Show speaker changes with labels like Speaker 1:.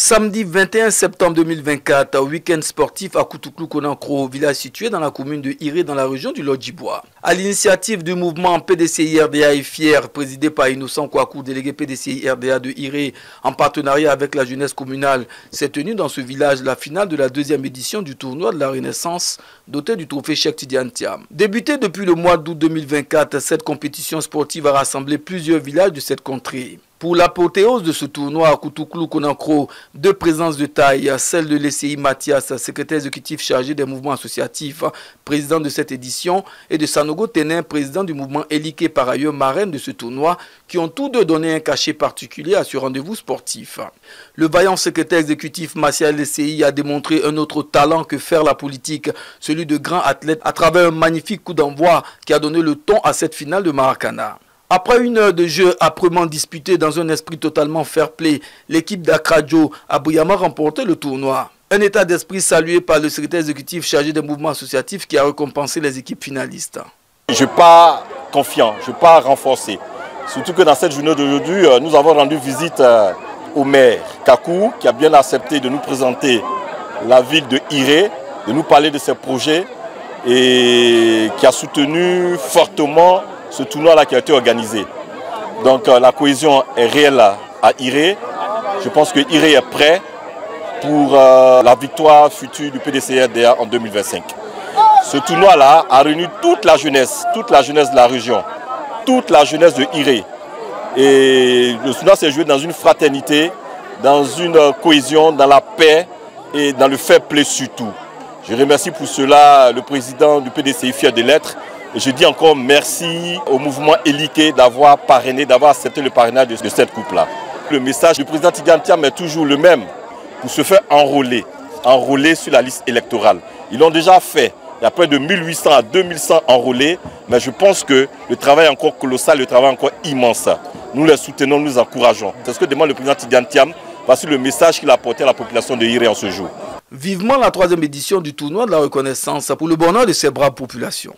Speaker 1: Samedi 21 septembre 2024, week-end sportif à Koutouklu-Konankro, village situé dans la commune de Iré dans la région du Lodjibois. À l'initiative du mouvement PDCI-RDA et Fier, présidé par Innocent Kouakou, délégué PDCI-RDA de Iré, en partenariat avec la jeunesse communale, s'est tenue dans ce village la finale de la deuxième édition du tournoi de la Renaissance, doté du trophée Cheikh Tidiane Thiam. Débutée depuis le mois d'août 2024, cette compétition sportive a rassemblé plusieurs villages de cette contrée. Pour l'apothéose de ce tournoi à Koutouklu-Konankro, deux présences de taille, celle de l'ECI Mathias, secrétaire exécutif chargé des mouvements associatifs, président de cette édition, et de Sanogo Tenin, président du mouvement Eliké, par ailleurs marraine de ce tournoi, qui ont tous deux donné un cachet particulier à ce rendez-vous sportif. Le vaillant secrétaire exécutif Martial l'ECI a démontré un autre talent que faire la politique, celui de grands athlètes, à travers un magnifique coup d'envoi qui a donné le ton à cette finale de Maracana. Après une heure de jeu âprement disputée dans un esprit totalement fair-play, l'équipe d'Akradjo a brillamment remporté le tournoi. Un état d'esprit salué par le secrétaire exécutif chargé des mouvements associatifs qui a récompensé les équipes finalistes.
Speaker 2: Je pars confiant, je pars renforcé. Surtout que dans cette journée d'aujourd'hui, nous avons rendu visite au maire Kakou qui a bien accepté de nous présenter la ville de Iré, de nous parler de ses projets et qui a soutenu fortement ce tournoi-là qui a été organisé. Donc la cohésion est réelle à Iré. Je pense que Iré est prêt pour la victoire future du PDCI-RDA en 2025. Ce tournoi-là a réuni toute la jeunesse de la région, toute la jeunesse de Iré. Et le tournoi s'est joué dans une fraternité, dans une cohésion, dans la paix et dans le fair play surtout. Je remercie pour cela le président du PDCI Fier de l'être. Et je dis encore merci au mouvement Eliké d'avoir parrainé, d'avoir accepté le parrainage de cette coupe-là. Le message du président Tidiane Thiam est toujours le même, pour se faire enrôler sur la liste électorale. Ils l'ont déjà fait, il y a près de 1800 à 2100 enrôlés, mais je pense que le travail est encore colossal, le travail est encore immense. Nous les soutenons, nous les encourageons. C'est ce que demande le président Tidiane Thiam. Voici le message qu'il a apporté à la population de Iré en ce jour.
Speaker 1: Vivement la troisième édition du tournoi de la reconnaissance pour le bonheur de ces braves populations.